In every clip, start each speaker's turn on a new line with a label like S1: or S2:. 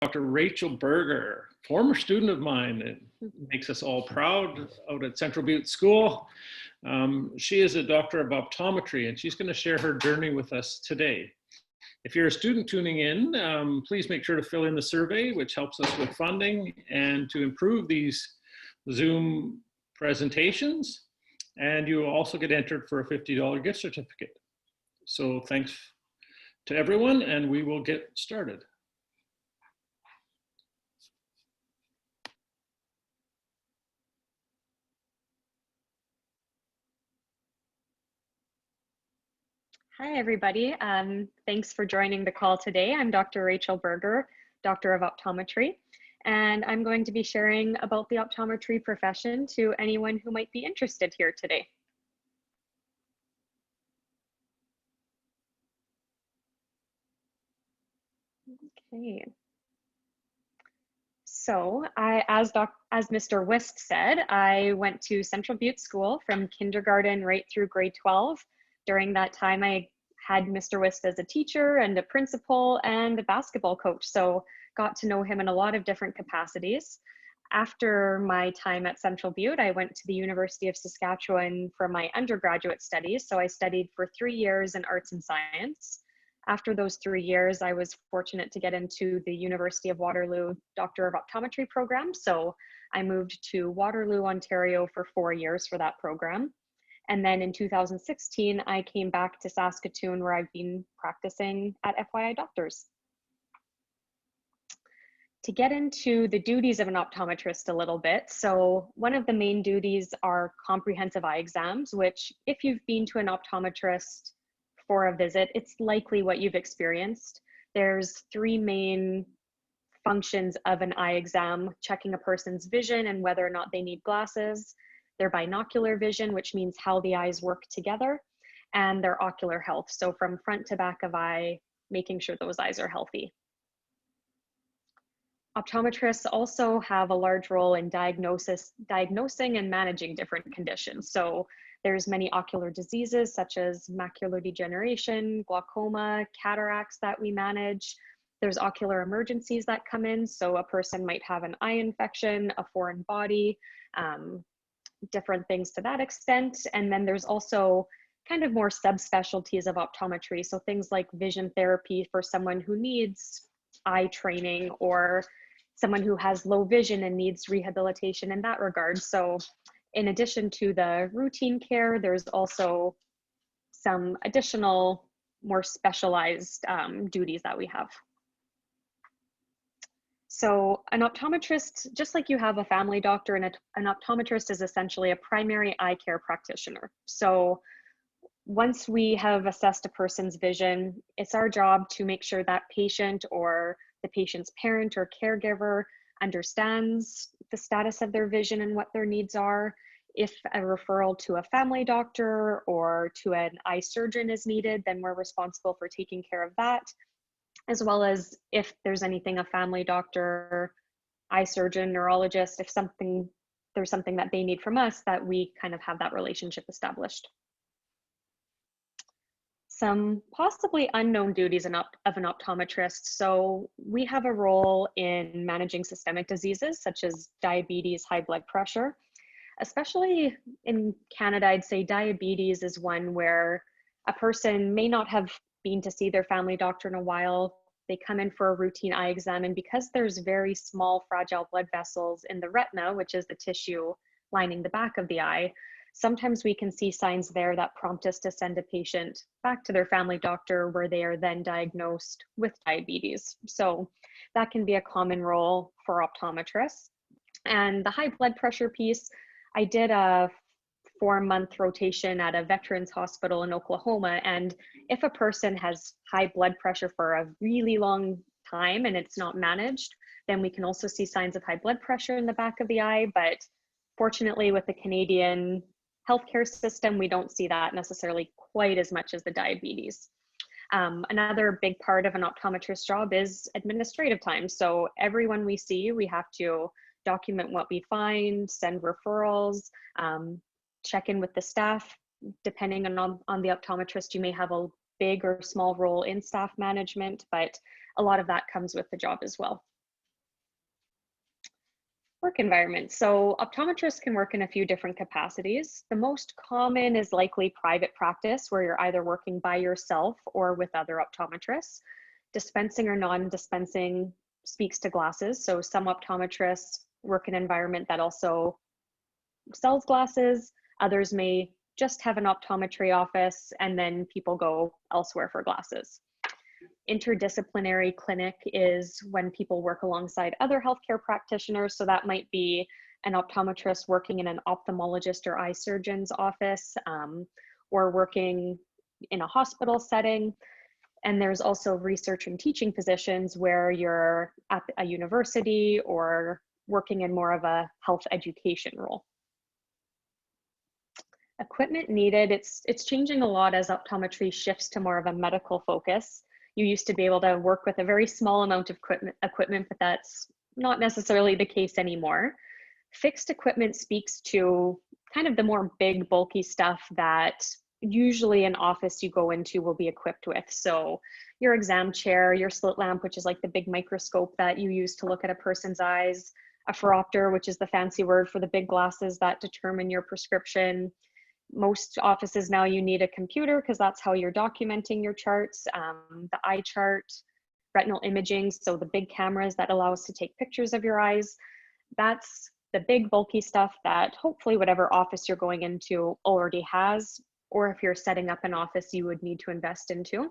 S1: Dr. Rachel Berger, former student of mine. It makes us all proud out at Central Butte School. She is a doctor of optometry, and she's going to share her journey with us today. If you're a student tuning in, please make sure to fill in the survey, which helps us with funding and to improve these Zoom presentations. And you will also get entered for a $50 gift certificate. So thanks to everyone, and we will get started.
S2: Hi, everybody. Thanks for joining the call today. I'm Dr. Rachel Berger, Doctor of Optometry, and I'm going to be sharing about the optometry profession to anyone who might be interested here today. Okay. So as Mr. Wist said, I went to Central Butte School from kindergarten right through grade 12. During that time, I had Mr. Wist as a teacher and a principal and a basketball coach. So got to know him in a lot of different capacities. After my time at Central Butte, I went to the University of Saskatchewan for my undergraduate studies. So I studied for 3 years in arts and science. After those 3 years, I was fortunate to get into the University of Waterloo Doctor of Optometry program. So I moved to Waterloo, Ontario for 4 years for that program. And then in 2016, I came back to Saskatoon, where I've been practicing at FYI Doctors. To get into the duties of an optometrist a little bit, so one of the main duties are comprehensive eye exams, which if you've been to an optometrist for a visit, it's likely what you've experienced. There's 3 main functions of an eye exam: checking a person's vision and whether or not they need glasses, their binocular vision, which means how the eyes work together, and their ocular health. So from front to back of eye, making sure those eyes are healthy. Optometrists also have a large role in diagnosing and managing different conditions. So there's many ocular diseases such as macular degeneration, glaucoma, cataracts that we manage. There's ocular emergencies that come in. So a person might have an eye infection, a foreign body, different things to that extent. And then there's also kind of more subspecialties of optometry. So things like vision therapy for someone who needs eye training, or someone who has low vision and needs rehabilitation in that regard. So in addition to the routine care, there's also some additional, more specialized duties that we have. So an optometrist, just like you have a family doctor, and an optometrist is essentially a primary eye care practitioner. So once we have assessed a person's vision, it's our job to make sure that patient or the patient's parent or caregiver understands the status of their vision and what their needs are. If a referral to a family doctor or to an eye surgeon is needed, then we're responsible for taking care of that, as well as if there's anything a family doctor, eye surgeon, neurologist, if there's something that they need from us, that we kind of have that relationship established. Some possibly unknown duties of an optometrist. So we have a role in managing systemic diseases such as diabetes, high blood pressure. Especially in Canada, I'd say diabetes is one where a person may not have been to see their family doctor in a while. They come in for a routine eye exam, and because there's very small fragile blood vessels in the retina, which is the tissue lining the back of the eye, sometimes we can see signs there that prompt us to send a patient back to their family doctor, where they are then diagnosed with diabetes. So that can be a common role for optometrists. And the high blood pressure piece, I did a 4-month rotation at a veterans hospital in Oklahoma. And if a person has high blood pressure for a really long time and it's not managed, then we can also see signs of high blood pressure in the back of the eye. But fortunately, with the Canadian healthcare system, we don't see that necessarily quite as much as the diabetes. Another big part of an optometrist's job is administrative time. So everyone we see, we have to document what we find, send referrals, check in with the staff. Depending on the optometrist, you may have a big or small role in staff management, but a lot of that comes with the job as well. Work environment. So optometrists can work in a few different capacities. The most common is likely private practice, where you're either working by yourself or with other optometrists. Dispensing or non-dispensing speaks to glasses. So some optometrists work in an environment that also sells glasses. Others may just have an optometry office and then people go elsewhere for glasses. Interdisciplinary clinic is when people work alongside other healthcare practitioners. So that might be an optometrist working in an ophthalmologist or eye surgeon's office, or working in a hospital setting. And there's also research and teaching positions where you're at a university or working in more of a health education role. Equipment needed, it's changing a lot as optometry shifts to more of a medical focus. You used to be able to work with a very small amount of equipment, but that's not necessarily the case anymore. Fixed equipment speaks to kind of the more big, bulky stuff that usually an office you go into will be equipped with. So your exam chair, your slit lamp, which is like the big microscope that you use to look at a person's eyes, a phoropter, which is the fancy word for the big glasses that determine your prescription. Most offices now you need a computer because that's how you're documenting your charts. The eye chart, retinal imaging, so the big cameras that allow us to take pictures of your eyes. That's the big bulky stuff that hopefully whatever office you're going into already has, or if you're setting up an office you would need to invest into.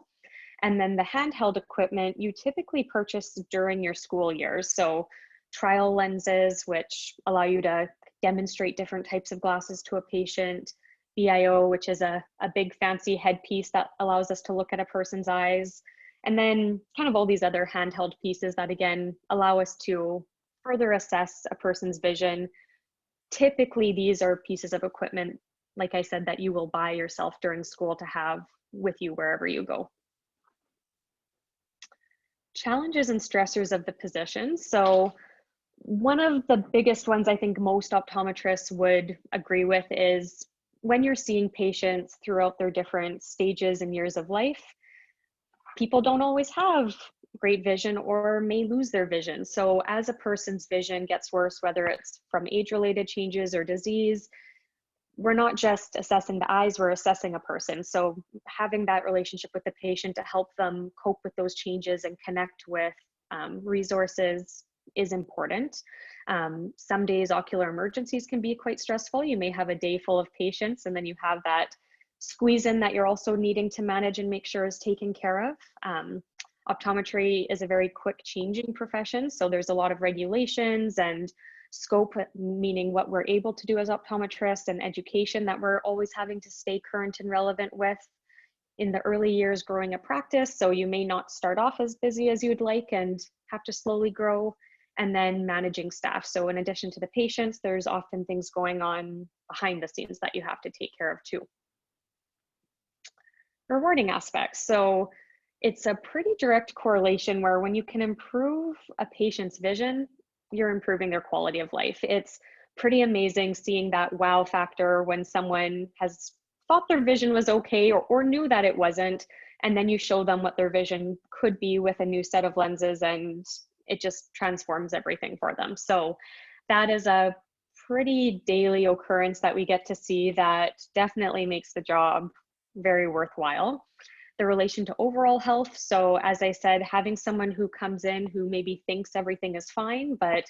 S2: And then the handheld equipment you typically purchase during your school years. So trial lenses, which allow you to demonstrate different types of glasses to a patient. BIO, which is a big fancy headpiece that allows us to look at a person's eyes. And then kind of all these other handheld pieces that again allow us to further assess a person's vision. Typically, these are pieces of equipment, like I said, that you will buy yourself during school to have with you wherever you go. Challenges and stressors of the position. So one of the biggest ones I think most optometrists would agree with is when you're seeing patients throughout their different stages and years of life, people don't always have great vision or may lose their vision. So as a person's vision gets worse, whether it's from age-related changes or disease, we're not just assessing the eyes, we're assessing a person. So having that relationship with the patient to help them cope with those changes and connect with resources is important. Some days ocular emergencies can be quite stressful. You may have a day full of patients and then you have that squeeze in that you're also needing to manage and make sure is taken care of. Optometry is a very quick changing profession. So there's a lot of regulations and scope, meaning what we're able to do as optometrists, and education that we're always having to stay current and relevant with in the early years growing a practice. So you may not start off as busy as you'd like and have to slowly grow. And then managing staff. So in addition to the patients, there's often things going on behind the scenes that you have to take care of too. Rewarding aspects. So it's a pretty direct correlation where when you can improve a patient's vision, you're improving their quality of life. It's pretty amazing seeing that wow factor when someone has thought their vision was okay or knew that it wasn't, and then you show them what their vision could be with a new set of lenses and it just transforms everything for them. So that is a pretty daily occurrence that we get to see that definitely makes the job very worthwhile. The relation to overall health. So as I said, having someone who comes in who maybe thinks everything is fine, but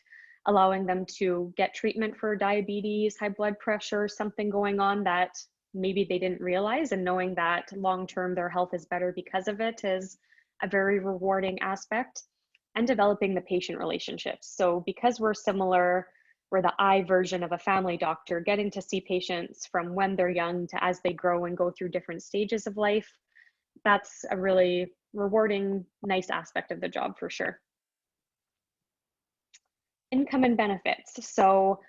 S2: allowing them to get treatment for diabetes, high blood pressure, something going on that maybe they didn't realize, and knowing that long-term their health is better because of it is a very rewarding aspect. And developing the patient relationships. So because we're similar, we're the eye version of a family doctor, getting to see patients from when they're young to as they grow and go through different stages of life. That's a really rewarding, nice aspect of the job for sure. Income and benefits. So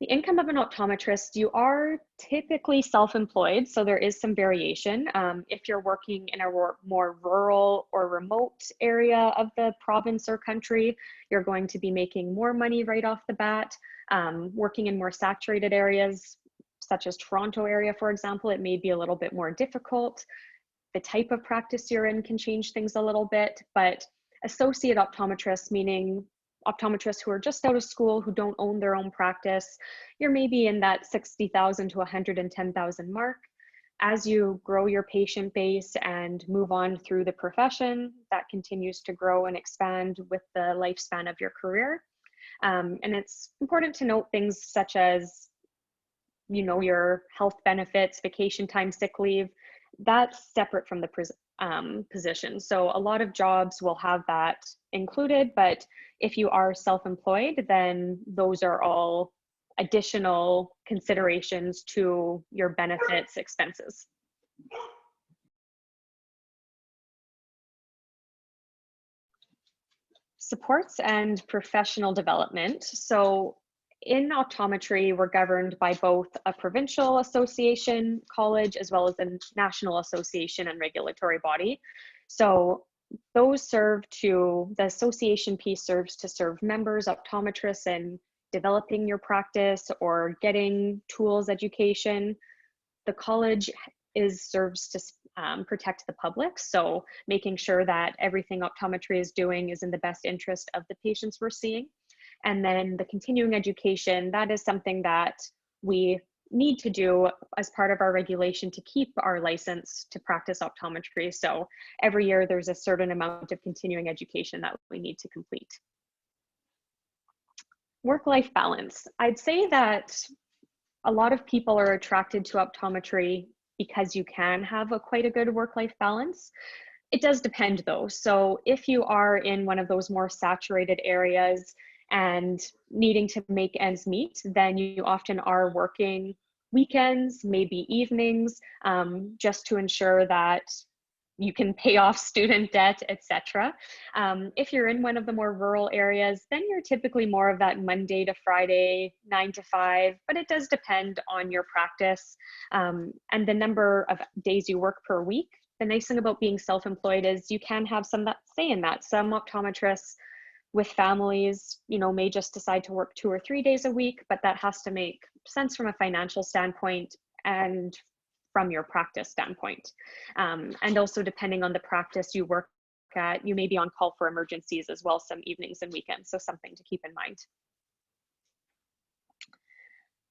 S2: the income of an optometrist, you are typically self-employed, so there is some variation. If you're working in a more rural or remote area of the province or country, you're going to be making more money right off the bat. Working in more saturated areas, such as Toronto area, for example, it may be a little bit more difficult. The type of practice you're in can change things a little bit, but associate optometrists, meaning optometrists who are just out of school, who don't own their own practice, you're maybe in that 60,000 to 110,000 mark. As you grow your patient base and move on through the profession, that continues to grow and expand with the lifespan of your career. And it's important to note things such as, you know, your health benefits, vacation time, sick leave, that's separate from the position. So a lot of jobs will have that included, but if you are self-employed, then those are all additional considerations to your benefits expenses. Supports and professional development. So in optometry, we're governed by both a provincial association college as well as a national association and regulatory body. So those the association piece serves to serve members, optometrists, in developing your practice or getting tools education. The college serves to protect the public. So making sure that everything optometry is doing is in the best interest of the patients we're seeing. And then the continuing education, that is something that we need to do as part of our regulation to keep our license to practice optometry. So every year there's a certain amount of continuing education that we need to complete. Work-life balance. I'd say that a lot of people are attracted to optometry because you can have quite a good work-life balance. It does depend though. So if you are in one of those more saturated areas and needing to make ends meet, then you often are working weekends, maybe evenings, just to ensure that you can pay off student debt, etc. If you're in one of the more rural areas, then you're typically more of that Monday to Friday, 9 to 5, but it does depend on your practice and the number of days you work per week. The nice thing about being self-employed is you can have some say in that. Some optometrists with families, you know, may just decide to work 2 or 3 days a week, but that has to make sense from a financial standpoint and from your practice standpoint. And also depending on the practice you work at, you may be on call for emergencies as well, some evenings and weekends, so something to keep in mind.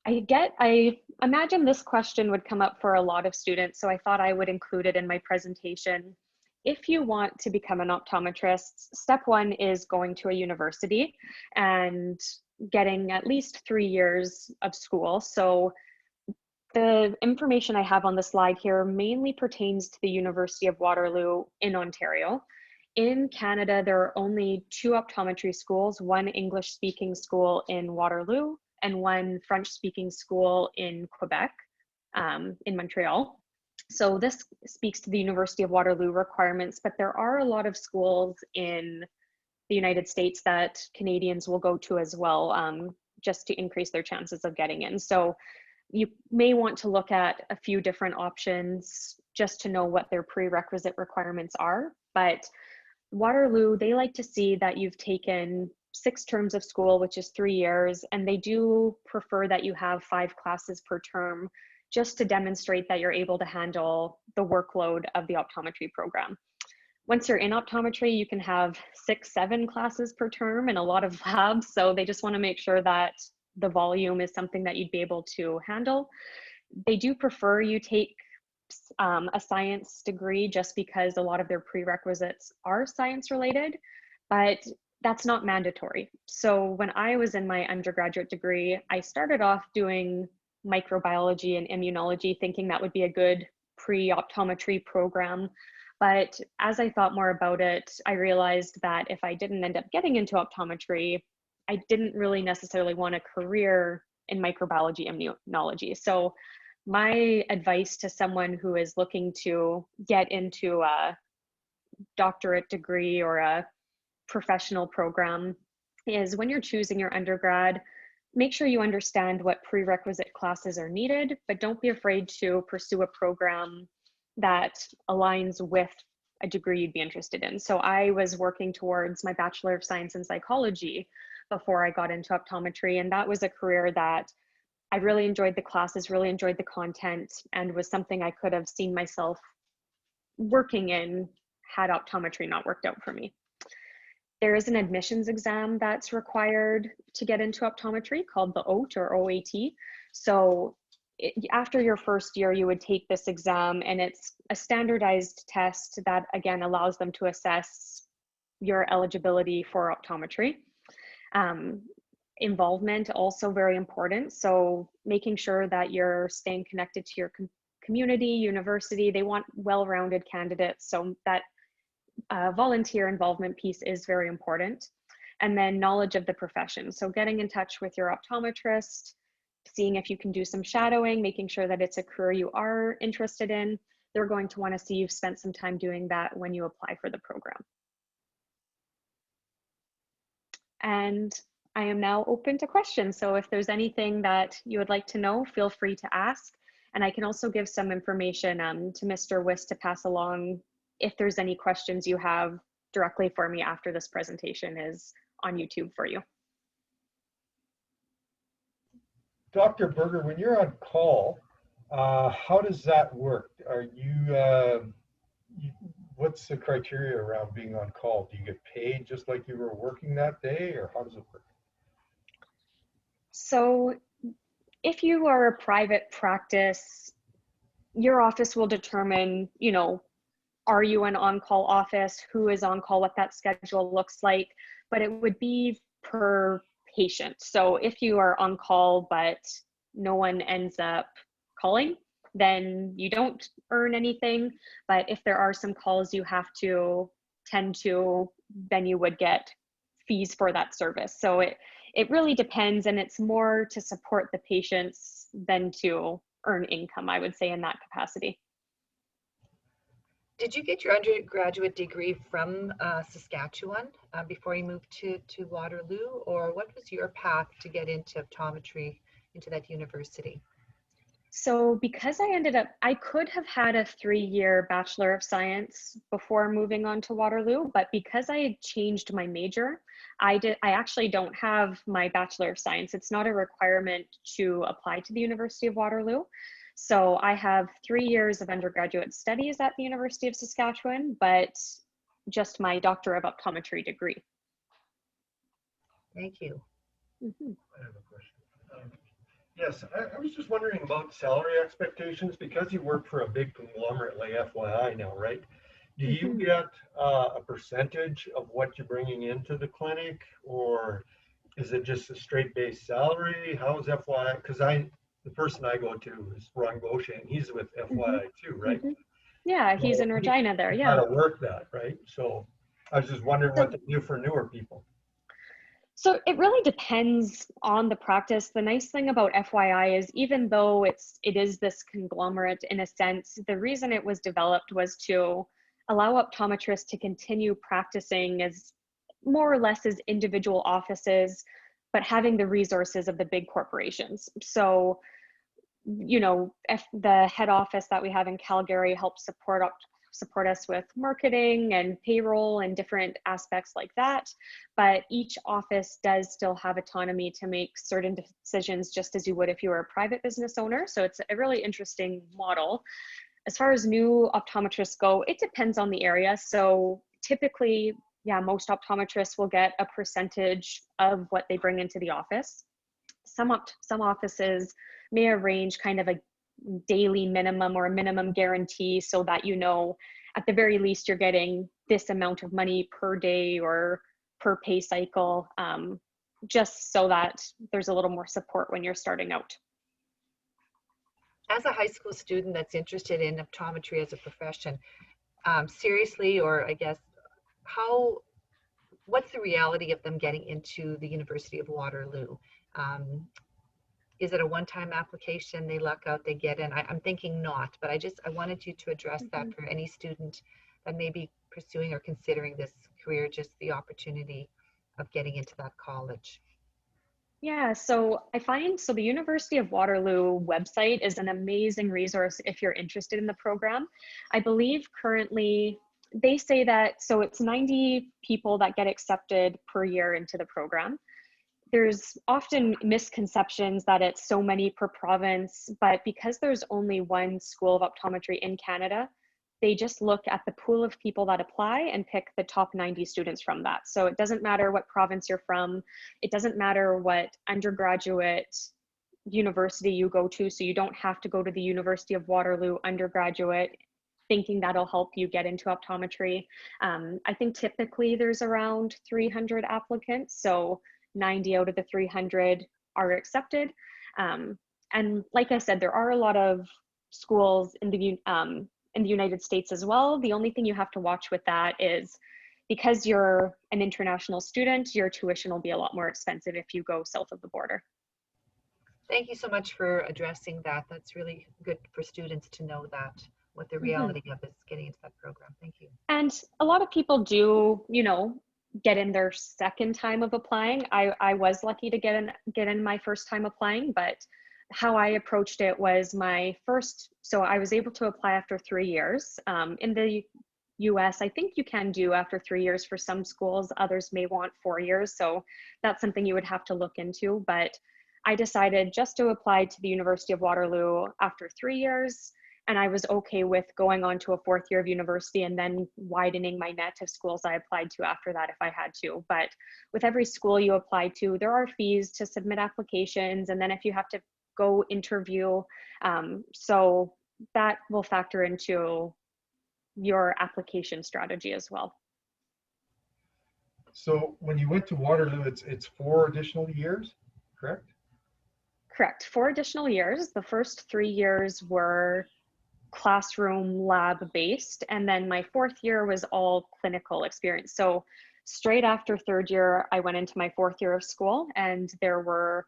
S2: I imagine this question would come up for a lot of students, so I thought I would include it in my presentation. If you want to become an optometrist, step one is going to a university and getting at least 3 years of school. So the information I have on the slide here mainly pertains to the University of Waterloo in Ontario. In Canada, there are only 2 optometry schools, one English-speaking school in Waterloo and one French-speaking school in Quebec, in Montreal. So this speaks to the University of Waterloo requirements, but there are a lot of schools in the United States that Canadians will go to as well, just to increase their chances of getting in. So you may want to look at a few different options just to know what their prerequisite requirements are. But Waterloo, they like to see that you've taken 6 terms of school, which is 3 years, and they do prefer that you have 5 classes per term, just to demonstrate that you're able to handle the workload of the optometry program. Once you're in optometry, you can have 6, 7 classes per term and a lot of labs. So they just want to make sure that the volume is something that you'd be able to handle. They do prefer you take a science degree just because a lot of their prerequisites are science related, but that's not mandatory. So when I was in my undergraduate degree, I started off doing microbiology and immunology, thinking that would be a good pre-optometry program. But as I thought more about it, I realized that if I didn't end up getting into optometry, I didn't really necessarily want a career in microbiology immunology. So my advice to someone who is looking to get into a doctorate degree or a professional program is when you're choosing your undergrad, make sure you understand what prerequisite classes are needed, but don't be afraid to pursue a program that aligns with a degree you'd be interested in. So I was working towards my Bachelor of Science in Psychology before I got into optometry, and that was a career that I really enjoyed the classes, really enjoyed the content, and was something I could have seen myself working in had optometry not worked out for me. There is an admissions exam that's required to get into optometry called the OAT or OAT. So after your first year, you would take this exam, and it's a standardized test that again allows them to assess your eligibility for optometry. Involvement also very important. So making sure that you're staying connected to your community, university. They want well-rounded candidates. So that volunteer involvement piece is very important. And then knowledge of the profession. So getting in touch with your optometrist, seeing if you can do some shadowing, making sure that it's a career you are interested in. They're going to want to see you've spent some time doing that when you apply for the program. And I am now open to questions. So if there's anything that you would like to know, feel free to ask. And I can also give some information to Mr. Wiss to pass along if there's any questions you have directly for me after this presentation is on YouTube for you.
S3: Dr. Berger, when you're on call, how does that work? Are what's the criteria around being on call? Do you get paid just like you were working that day, or how does it work?
S2: So if you are a private practice, your office will determine, you know, are you an on-call office, who is on call, what that schedule looks like, but it would be per patient. So if you are on call, but no one ends up calling, then you don't earn anything. But if there are some calls you have to tend to, then you would get fees for that service. So it really depends, and it's more to support the patients than to earn income, I would say, in that capacity.
S4: Did you get your undergraduate degree from Saskatchewan before you moved to Waterloo, or what was your path to get into optometry, into that university?
S2: So because I could have had a 3-year Bachelor of Science before moving on to Waterloo, but because I had changed my major, I actually don't have my Bachelor of Science. It's not a requirement to apply to the University of Waterloo. So I have 3 years of undergraduate studies at the University of Saskatchewan, but just my Doctor of Optometry degree.
S4: Thank you.
S2: Mm-hmm.
S3: I have a question. Yes, I was just wondering about salary expectations, because you work for a big conglomerate like FYI now, right? Do you
S2: Mm-hmm.
S3: get a percentage of what you're bringing into the clinic, or is it just a straight base salary? How is FYI? Because the person I go to is Ron Gaucher, and he's with FYI too, right?
S2: Mm-hmm. Yeah, he's
S3: So
S2: in Regina there,
S3: you
S2: yeah.
S3: gotta work that, right? So I was just wondering what to do for newer people.
S2: So it really depends on the practice. The nice thing about FYI is, even though it is this conglomerate in a sense, the reason it was developed was to allow optometrists to continue practicing as more or less as individual offices, but having the resources of the big corporations. So, you know, if the head office that we have in Calgary helps support us with marketing and payroll and different aspects like that. But each office does still have autonomy to make certain decisions, just as you would if you were a private business owner. So it's a really interesting model. As far as new optometrists go, it depends on the area. So typically, yeah, most optometrists will get a percentage of what they bring into the office. Some offices may arrange kind of a daily minimum or a minimum guarantee, so that, you know, at the very least you're getting this amount of money per day or per pay cycle, just so that there's a little more support when you're starting out.
S4: As a high school student that's interested in optometry as a profession, seriously, or I guess, what's the reality of them getting into the University of Waterloo? Is it a one-time application? They luck out, they get in? I'm thinking not, but I wanted you to address that for any student that may be pursuing or considering this career, just the opportunity of getting into that college.
S2: Yeah, so the University of Waterloo website is an amazing resource if you're interested in the program. I believe currently they say that, so it's 90 people that get accepted per year into the program. There's often misconceptions that it's so many per province, but because there's only one school of optometry in Canada, they just look at the pool of people that apply and pick the top 90 students from that. So it doesn't matter what province you're from. It doesn't matter what undergraduate university you go to. So you don't have to go to the University of Waterloo undergraduate thinking that'll help you get into optometry. I think typically there's around 300 applicants. So 90 out of the 300 are accepted. And like I said, there are a lot of schools in the United States as well. The only thing you have to watch with that is because you're an international student, your tuition will be a lot more expensive if you go south of the border.
S4: Thank you so much for addressing that. That's really good for students to know that, what the reality of is getting into that program. Thank you.
S2: And a lot of people do, you know, get in their second time of applying. I was lucky to get in my first time applying, but how I approached it was so I was able to apply after 3 years. In the US, I think you can do after 3 years for some schools, others may want 4 years. So that's something you would have to look into. But I decided just to apply to the University of Waterloo after 3 years. And I was okay with going on to a 4th year of university and then widening my net of schools I applied to after that if I had to. But with every school you apply to, there are fees to submit applications. And then if you have to go interview, so that will factor into your application strategy as well.
S3: So when you went to Waterloo, it's 4 additional years, correct?
S2: Correct, 4 additional years. The first 3 years were classroom lab based, and then my 4th year was all clinical experience. So straight after 3rd year, I went into my 4th year of school, and there were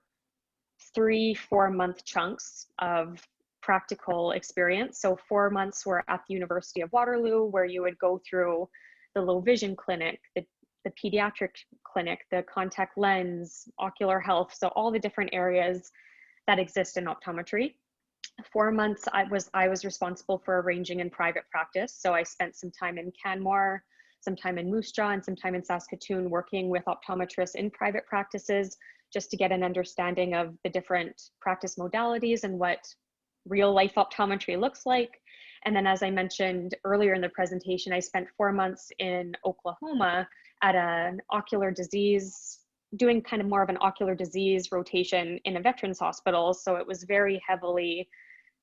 S2: 3-4 month chunks of practical experience. So 4 months were at the University of Waterloo, where you would go through the low vision clinic, the pediatric clinic, the contact lens, ocular health. So all the different areas that exist in optometry. 4 months I was responsible for arranging in private practice. So I spent some time in Canmore, some time in Moose Jaw, and some time in Saskatoon working with optometrists in private practices, just to get an understanding of the different practice modalities and what real life optometry looks like. And then, as I mentioned earlier in the presentation, I spent 4 months in Oklahoma at an ocular disease, doing kind of more of an ocular disease rotation in a veterans hospital. So it was very heavily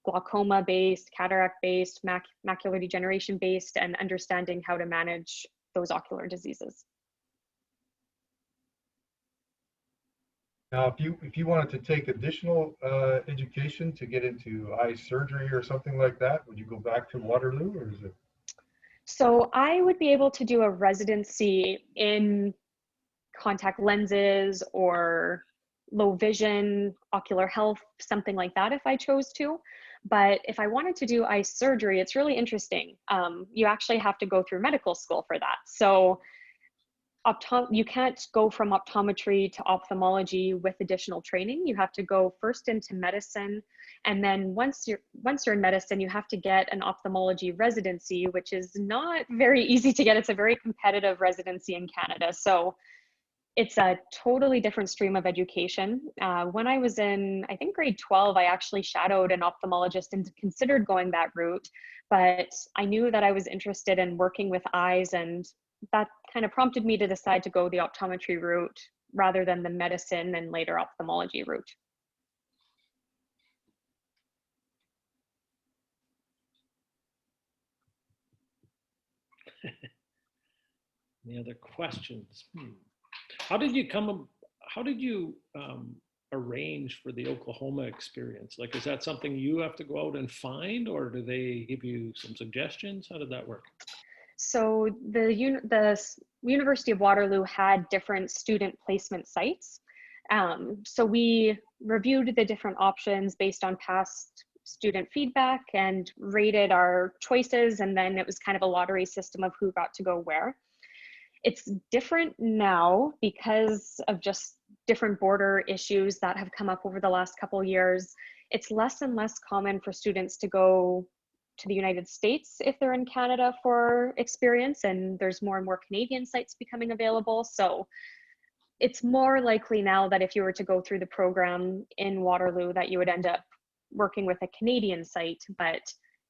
S2: glaucoma based, cataract based, macular degeneration based, and understanding how to manage those ocular diseases.
S3: Now, if you wanted to take additional education to get into eye surgery or something like that, would you go back to Waterloo, or is it?
S2: So I would be able to do a residency in contact lenses or low vision, ocular health, something like that if I chose to. But if I wanted to do eye surgery, it's really interesting. You actually have to go through medical school for that. So you can't go from optometry to ophthalmology with additional training. You have to go first into medicine, and then once you're in medicine, you have to get an ophthalmology residency, which is not very easy to get. It's a very competitive residency in Canada. So it's a totally different stream of education. When I was in, I think, grade 12, I actually shadowed an ophthalmologist and considered going that route, but I knew that I was interested in working with eyes, and that kind of prompted me to decide to go the optometry route rather than the medicine and later ophthalmology route.
S1: Any other questions? How did you arrange for the Oklahoma experience? Like, is that something you have to go out and find, or do they give you some suggestions? How did that work?
S2: So the University of Waterloo had different student placement sites. So we reviewed the different options based on past student feedback and rated our choices. And then it was kind of a lottery system of who got to go where. It's different now because of just different border issues that have come up over the last couple of years. It's less and less common for students to go to the United States if they're in Canada for experience, and there's more and more Canadian sites becoming available. So it's more likely now that if you were to go through the program in Waterloo that you would end up working with a Canadian site, but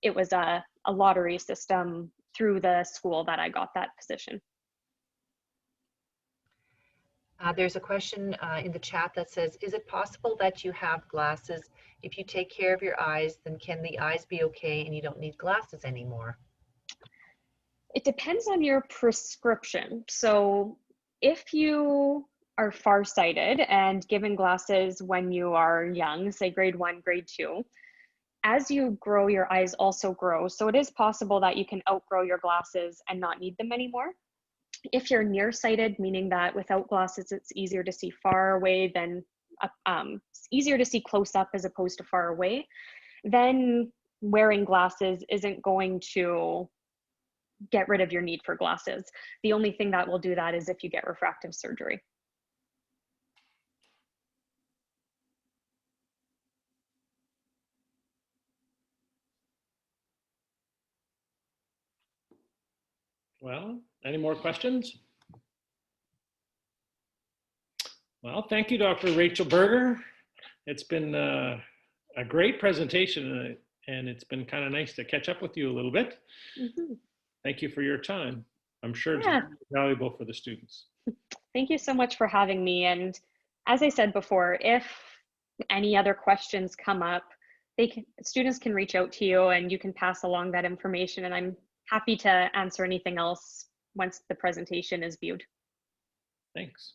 S2: it was a lottery system through the school that I got that position.
S4: There's a question in the chat that says, is it possible that you have glasses? If you take care of your eyes, then can the eyes be okay and you don't need glasses anymore?
S2: It depends on your prescription. So if you are farsighted and given glasses when you are young, say grade 1, grade 2, as you grow, your eyes also grow. So it is possible that you can outgrow your glasses and not need them anymore. If you're nearsighted, meaning that without glasses, it's easier to see far away than, it's easier to see close up as opposed to far away, then wearing glasses isn't going to get rid of your need for glasses. The only thing that will do that is if you get refractive surgery.
S1: Well, any more questions? Well, thank you, Dr. Rachel Berger. It's been a great presentation, and it's been kind of nice to catch up with you a little bit.
S2: Mm-hmm.
S1: Thank you for your time. I'm sure it's
S2: Yeah.
S1: valuable for the students.
S2: Thank you so much for having me. And as I said before, if any other questions come up, students can reach out to you and you can pass along that information. And I'm happy to answer anything else once the presentation is viewed.
S1: Thanks.